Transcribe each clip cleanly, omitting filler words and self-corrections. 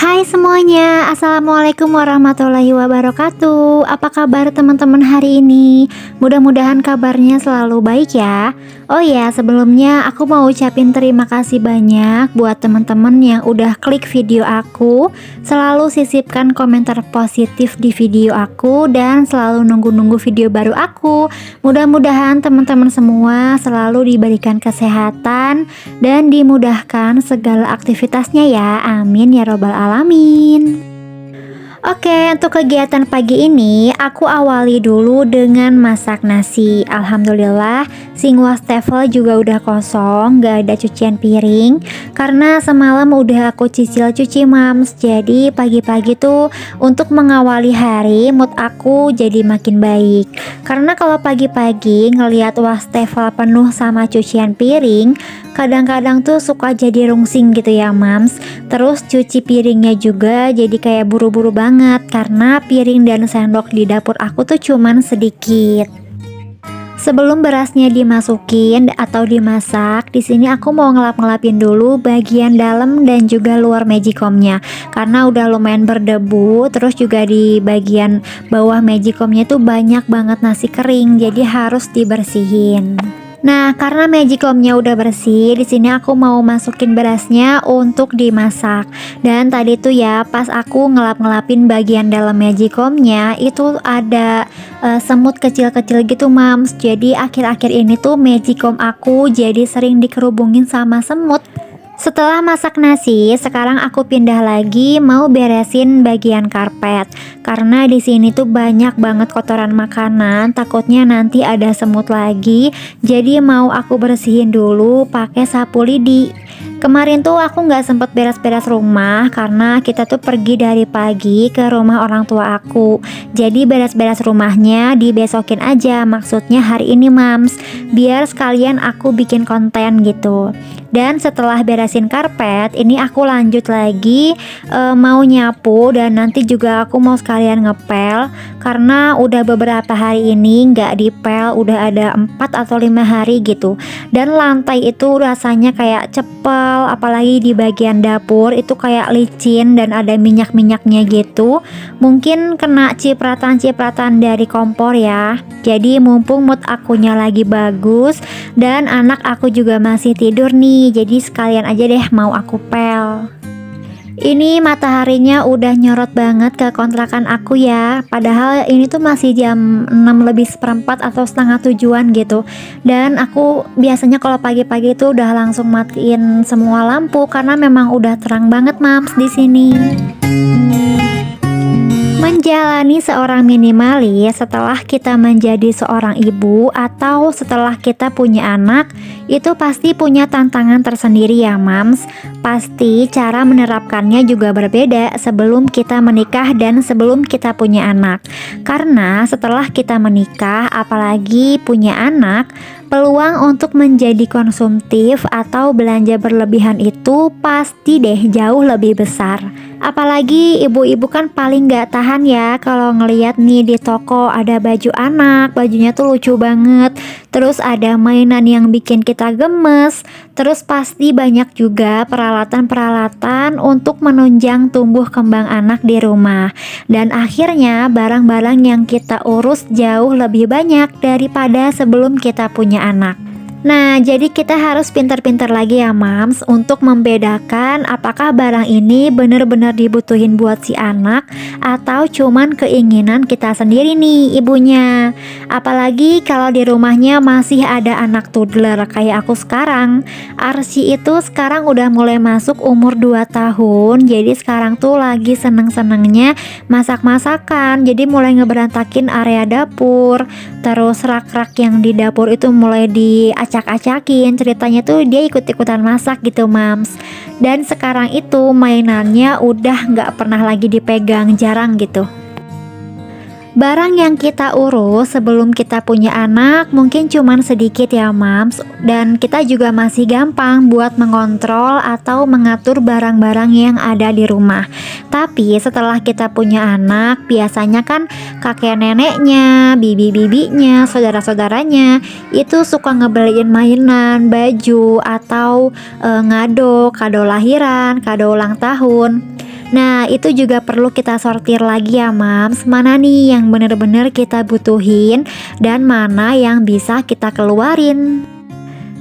Hai semuanya, Assalamualaikum warahmatullahi wabarakatuh. Apa kabar teman-teman hari ini? Mudah-mudahan kabarnya selalu baik ya. Oh ya, sebelumnya aku mau ucapin terima kasih banyak buat teman-teman yang udah klik video aku, selalu sisipkan komentar positif di video aku, dan selalu nunggu-nunggu video baru aku. Mudah-mudahan teman-teman semua selalu diberikan kesehatan dan dimudahkan segala aktivitasnya ya. Amin ya robbal alamin. Oke, untuk kegiatan pagi ini aku awali dulu dengan masak nasi. Alhamdulillah, sink wastafel juga udah kosong, gak ada cucian piring karena semalam udah aku cicil cuci mams. Jadi pagi-pagi tuh untuk mengawali hari mood aku jadi makin baik. Karena kalau pagi-pagi ngelihat wastafel penuh sama cucian piring, kadang-kadang tuh suka jadi rungsing gitu ya mams. Terus cuci piringnya juga jadi kayak buru-buru banget karena piring dan sendok di dapur aku tuh cuman sedikit. Sebelum berasnya dimasukin atau dimasak, di sini aku mau ngelap-ngelapin dulu bagian dalam dan juga luar magicomnya karena udah lumayan berdebu. Terus juga di bagian bawah magicomnya tuh banyak banget nasi kering, jadi harus dibersihin. Nah, karena magicomnya udah bersih, di sini aku mau masukin berasnya untuk dimasak. Dan tadi tuh ya, pas aku ngelap-ngelapin bagian dalam magicomnya, itu ada semut kecil-kecil gitu, mams. Jadi akhir-akhir ini tuh magicom aku jadi sering dikerubungin sama semut. Setelah masak nasi, sekarang aku pindah lagi mau beresin bagian karpet. Karena di sini tuh banyak banget kotoran makanan, takutnya nanti ada semut lagi. Jadi mau aku bersihin dulu pakai sapu lidi. Kemarin tuh aku nggak sempet beres-beres rumah karena kita tuh pergi dari pagi ke rumah orang tua aku. Jadi beres-beres rumahnya dibesokin aja, maksudnya hari ini mams, biar sekalian aku bikin konten gitu. Dan setelah beresin karpet, ini aku lanjut lagi mau nyapu dan nanti juga aku mau sekalian ngepel karena udah beberapa hari ini nggak dipel, udah ada 4 atau 5 hari gitu. Dan lantai itu rasanya kayak cepel, apalagi di bagian dapur itu kayak licin dan ada minyak-minyaknya gitu. Mungkin kena cipratan-cipratan dari kompor ya. Jadi mumpung mood akunya lagi bagus dan anak aku juga masih tidur nih, jadi sekalian aja deh mau aku pel. Ini mataharinya udah nyorot banget ke kontrakan aku ya. Padahal ini tuh masih jam 6 lebih seperempat atau setengah 7-an gitu. Dan aku biasanya kalau pagi-pagi itu udah langsung matiin semua lampu karena memang udah terang banget mams di sini. Menjalani seorang minimalis setelah kita menjadi seorang ibu atau setelah kita punya anak, itu pasti punya tantangan tersendiri ya mams. Pasti cara menerapkannya juga berbeda sebelum kita menikah dan sebelum kita punya anak. Karena setelah kita menikah, apalagi punya anak, peluang untuk menjadi konsumtif atau belanja berlebihan itu pasti deh jauh lebih besar. Apalagi ibu-ibu kan paling gak tahan ya kalau ngeliat nih di toko ada baju anak, bajunya tuh lucu banget. Terus ada mainan yang bikin kita gemes. Terus pasti banyak juga peralatan-peralatan untuk menunjang tumbuh kembang anak di rumah. Dan akhirnya barang-barang yang kita urus jauh lebih banyak daripada sebelum kita punya anak. Nah, jadi kita harus pintar-pintar lagi ya mams untuk membedakan apakah barang ini benar-benar dibutuhin buat si anak atau cuman keinginan kita sendiri nih ibunya. Apalagi kalau di rumahnya masih ada anak toddler kayak aku sekarang. Arsy itu sekarang udah mulai masuk umur 2 tahun. Jadi sekarang tuh lagi seneng-senengnya masak-masakan. Jadi mulai ngeberantakin area dapur. Terus rak-rak yang di dapur itu mulai diacak-acakin. Ceritanya tuh dia ikut-ikutan masak gitu mams. Dan sekarang itu mainannya udah gak pernah lagi dipegang, jarang gitu. Barang yang kita urus sebelum kita punya anak mungkin cuman sedikit ya mams. Dan kita juga masih gampang buat mengontrol atau mengatur barang-barang yang ada di rumah. Tapi setelah kita punya anak, biasanya kan kakek neneknya, bibi-bibinya, saudara-saudaranya itu suka ngebeliin mainan, baju, atau ngado, kado lahiran, kado ulang tahun. Nah, itu juga perlu kita sortir lagi ya Mams, mana nih yang bener-bener kita butuhin dan mana yang bisa kita keluarin.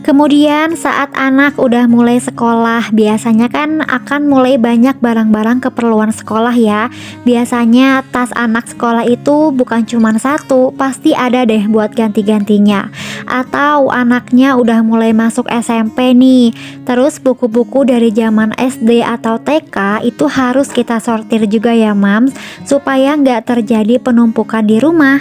Kemudian saat anak udah mulai sekolah, biasanya kan akan mulai banyak barang-barang keperluan sekolah ya. Biasanya tas anak sekolah itu bukan cuma satu, pasti ada deh buat ganti-gantinya. Atau anaknya udah mulai masuk SMP nih, terus buku-buku dari zaman SD atau TK itu harus kita sortir juga ya Mams, supaya nggak terjadi penumpukan di rumah.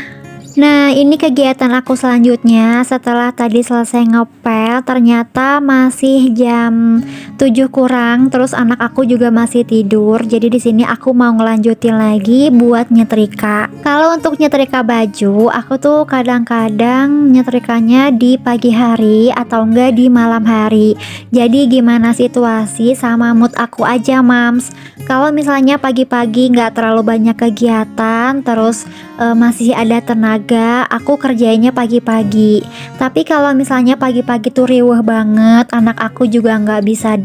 Nah, ini kegiatan aku selanjutnya setelah tadi selesai ngepel, ternyata masih jam 7 kurang, terus anak aku juga masih tidur. Jadi di sini aku mau ngelanjutin lagi buat nyetrika. Kalau untuk nyetrika baju, aku tuh kadang-kadang nyetrikanya di pagi hari atau enggak di malam hari. Jadi gimana situasi sama mood aku aja, Mams. Kalau misalnya pagi-pagi nggak terlalu banyak kegiatan, terus masih ada tenaga, aku kerjanya pagi-pagi. Tapi kalau misalnya pagi-pagi tuh riuh banget, anak aku juga nggak bisa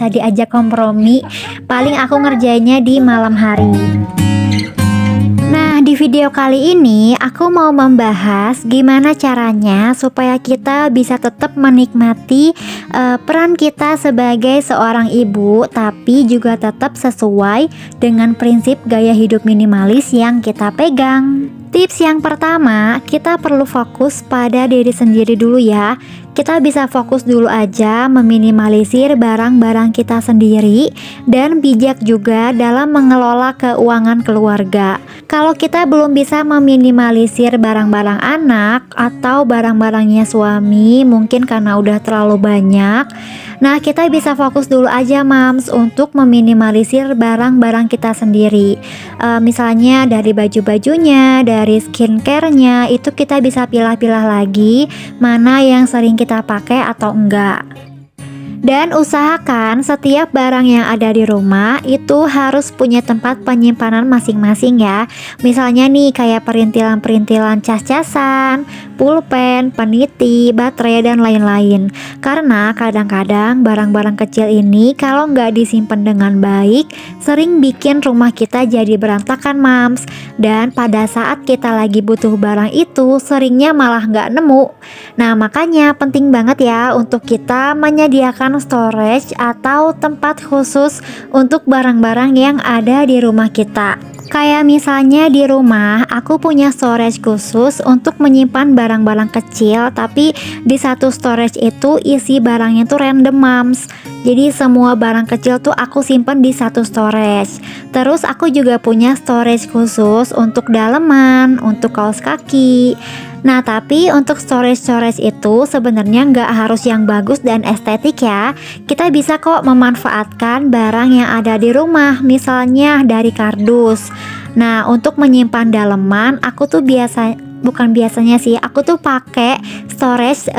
diajak kompromi. Paling aku ngerjainnya di malam hari. Nah, di video kali ini aku mau membahas gimana caranya supaya kita bisa tetap menikmati peran kita sebagai seorang ibu, tapi juga tetap sesuai dengan prinsip gaya hidup minimalis yang kita pegang. Tips yang pertama, kita perlu fokus pada diri sendiri dulu ya. Kita bisa fokus dulu aja meminimalisir barang-barang kita sendiri dan bijak juga dalam mengelola keuangan keluarga. Kalau kita belum bisa meminimalisir barang-barang anak atau barang-barangnya suami, mungkin karena udah terlalu banyak. Nah, kita bisa fokus dulu aja Mams untuk meminimalisir barang-barang kita sendiri. Misalnya dari baju-bajunya, dari skincare-nya, itu kita bisa pilah-pilah lagi mana yang sering kita pakai atau enggak. Dan usahakan setiap barang yang ada di rumah itu harus punya tempat penyimpanan masing-masing ya. Misalnya nih kayak perintilan-perintilan cas-casan, pulpen, peniti, baterai, dan lain-lain. Karena kadang-kadang barang-barang kecil ini kalau nggak disimpan dengan baik, sering bikin rumah kita jadi berantakan Mams. Dan pada saat kita lagi butuh barang itu, seringnya malah nggak nemu. Nah, makanya penting banget ya untuk kita menyediakan storage atau tempat khusus untuk barang-barang yang ada di rumah kita. Kayak misalnya di rumah aku punya storage khusus untuk menyimpan barang-barang kecil, tapi di satu storage itu isi barangnya tuh random Mams. Jadi semua barang kecil tuh aku simpen di satu storage. Terus aku juga punya storage khusus untuk daleman, untuk kaos kaki. Nah, tapi untuk storage itu sebenarnya nggak harus yang bagus dan estetik ya. Kita bisa kok memanfaatkan barang yang ada di rumah, misalnya dari kardus. Nah, untuk menyimpan daleman, aku tuh aku tuh pakai storage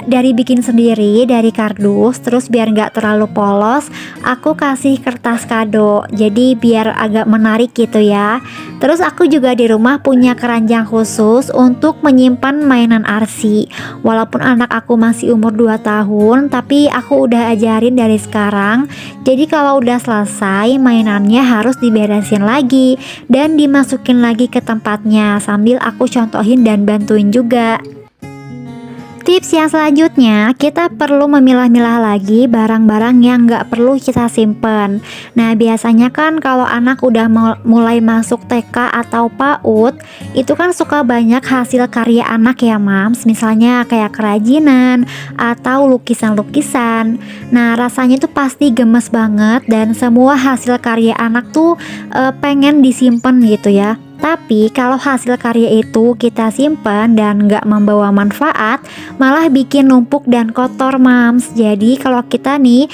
dari bikin sendiri dari kardus. Terus biar nggak terlalu polos, aku kasih kertas kado, jadi biar agak menarik gitu ya. Terus aku juga di rumah punya keranjang khusus untuk menyimpan mainan RC. Walaupun anak aku masih umur 2 tahun, tapi aku udah ajarin dari sekarang. Jadi kalau udah selesai mainannya harus diberesin lagi dan dimasukin lagi ke tempatnya, sambil aku contohin dan bantuin juga. Tips yang selanjutnya, kita perlu memilah-milah lagi barang-barang yang nggak perlu kita simpen. Nah, biasanya kan kalau anak udah mulai masuk TK atau PAUD, itu kan suka banyak hasil karya anak ya Mams. Misalnya kayak kerajinan atau lukisan-lukisan. Nah, rasanya tuh pasti gemes banget dan semua hasil karya anak tuh pengen disimpan gitu ya. Tapi kalau hasil karya itu kita simpan dan nggak membawa manfaat, malah bikin numpuk dan kotor Mams. Jadi kalau kita nih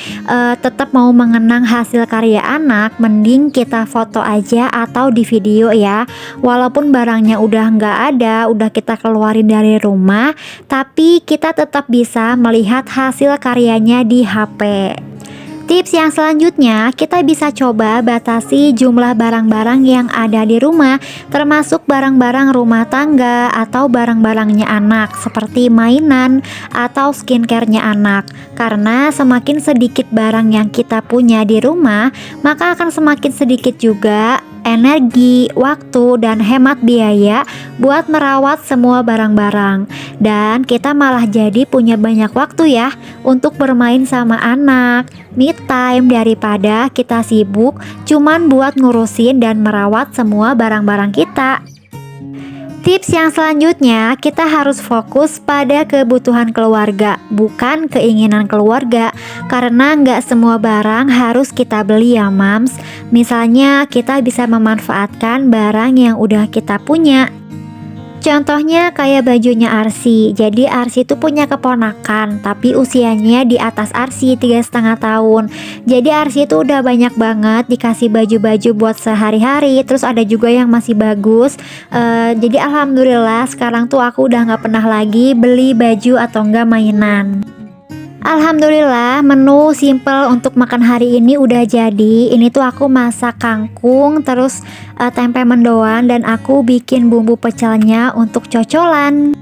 tetap mau mengenang hasil karya anak, mending kita foto aja atau di video ya. Walaupun barangnya udah nggak ada, udah kita keluarin dari rumah, tapi kita tetap bisa melihat hasil karyanya di HP. Tips yang selanjutnya, kita bisa coba batasi jumlah barang-barang yang ada di rumah, termasuk barang-barang rumah tangga atau barang-barangnya anak, seperti mainan atau skincare-nya anak. Karena semakin sedikit barang yang kita punya di rumah, maka akan semakin sedikit juga energi, waktu, dan hemat biaya buat merawat semua barang-barang. Dan kita malah jadi punya banyak waktu ya untuk bermain sama anak, me time, daripada kita sibuk cuman buat ngurusin dan merawat semua barang-barang kita. Tips yang selanjutnya, kita harus fokus pada kebutuhan keluarga, bukan keinginan keluarga. Karena nggak semua barang harus kita beli ya mams. Misalnya kita bisa memanfaatkan barang yang udah kita punya. Contohnya kayak bajunya Arsy. Jadi Arsy itu punya keponakan, tapi usianya di atas Arsy 3,5 tahun. Jadi Arsy itu udah banyak banget dikasih baju-baju buat sehari-hari. Terus ada juga yang masih bagus. Jadi alhamdulillah sekarang tuh aku udah nggak pernah lagi beli baju atau enggak mainan. Alhamdulillah menu simple untuk makan hari ini udah jadi. Ini tuh aku masak kangkung, terus tempe mendoan, dan aku bikin bumbu pecelnya untuk cocolan.